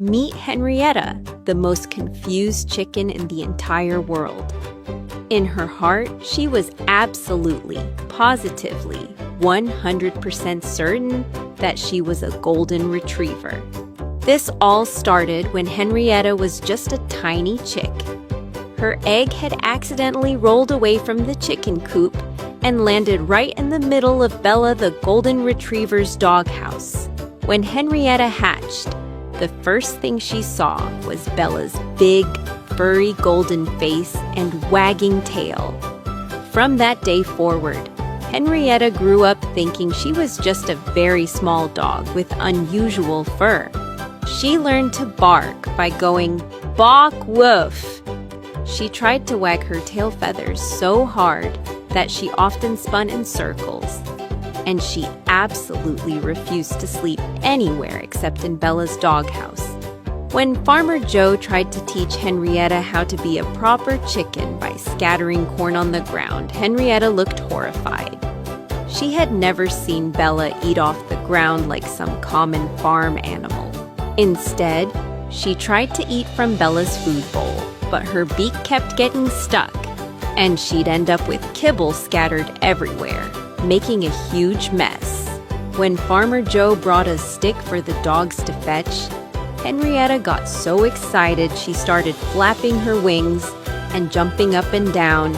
Meet Henrietta, the most confused chicken in the entire world. In her heart, she was absolutely, positively, 100% certain that she was a golden retriever. This all started when Henrietta was just a tiny chick. Her egg had accidentally rolled away from the chicken coop and landed right in the middle of Bella the golden retriever's doghouse. When Henrietta hatched, the first thing she saw was Bella's big, furry golden face and wagging tail. From that day forward, Henrietta grew up thinking she was just a very small dog with unusual fur. She learned to bark by going, "Bawk woof." She tried to wag her tail feathers so hard that she often spun in circles. And she absolutely refused to sleep anywhere except in Bella's doghouse. When Farmer Joe tried to teach Henrietta how to be a proper chicken by scattering corn on the ground, Henrietta looked horrified. She had never seen Bella eat off the ground like some common farm animal. Instead, she tried to eat from Bella's food bowl, but her beak kept getting stuck, and she'd end up with kibble scattered everywhere, making a huge mess. When Farmer Joe brought a stick for the dogs to fetch, Henrietta got so excited she started flapping her wings and jumping up and down,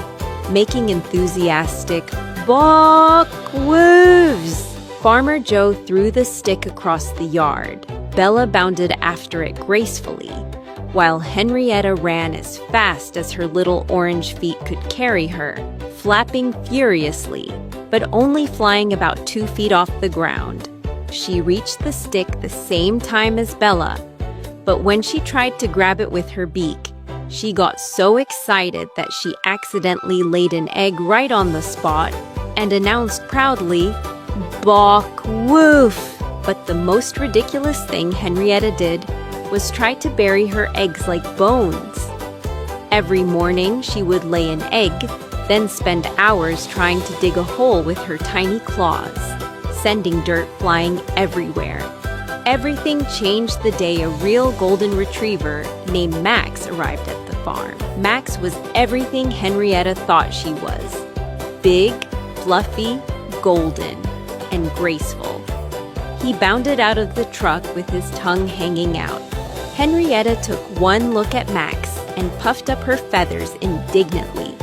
making enthusiastic "Bawk woofs." Farmer Joe threw the stick across the yard. Bella bounded after it gracefully, while Henrietta ran as fast as her little orange feet could carry her, flapping furiously, but only flying about 2 feet off the ground. She reached the stick the same time as Bella, but when she tried to grab it with her beak, she got so excited that she accidentally laid an egg right on the spot and announced proudly, "Bawk woof." But the most ridiculous thing Henrietta did was try to bury her eggs like bones. Every morning, she would lay an egg, then spend hours trying to dig a hole with her tiny claws, sending dirt flying everywhere. Everything changed the day a real golden retriever named Max arrived at the farm. Max was everything Henrietta thought she was: big, fluffy, golden, and graceful. He bounded out of the truck with his tongue hanging out. Henrietta took one look at Max and puffed up her feathers indignantly.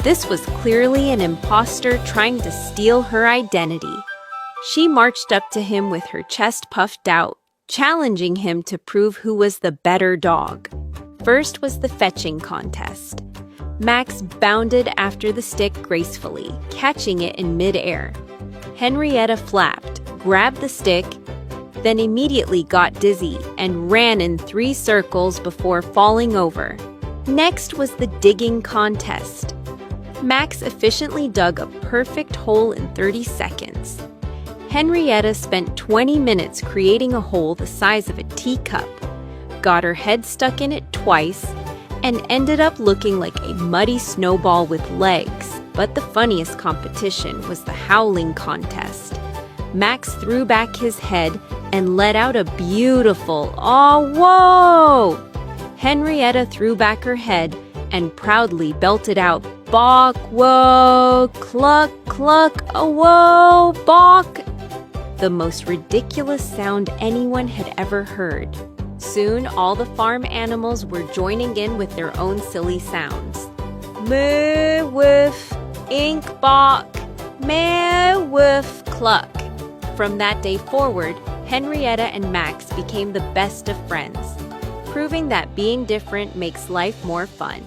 This was clearly an imposter trying to steal her identity. She marched up to him with her chest puffed out, challenging him to prove who was the better dog. First was the fetching contest. Max bounded after the stick gracefully, catching it in midair. Henrietta flapped, grabbed the stick, then immediately got dizzy and ran in 3 circles before falling over. Next was the digging contest. Max efficiently dug a perfect hole in 30 seconds. Henrietta spent 20 minutes creating a hole the size of a teacup, got her head stuck in it twice, and ended up looking like a muddy snowball with legs. But the funniest competition was the howling contest. Max threw back his head and let out a beautiful "Aw, whoa!" Henrietta threw back her head and proudly belted out "Bawk, whoa, cluck, cluck, a whoa, bawk," the most ridiculous sound anyone had ever heard. Soon, all the farm animals were joining in with their own silly sounds. Moo, woof, ink, bawk, meh, woof, cluck. From that day forward, Henrietta and Max became the best of friends, proving that being different makes life more fun.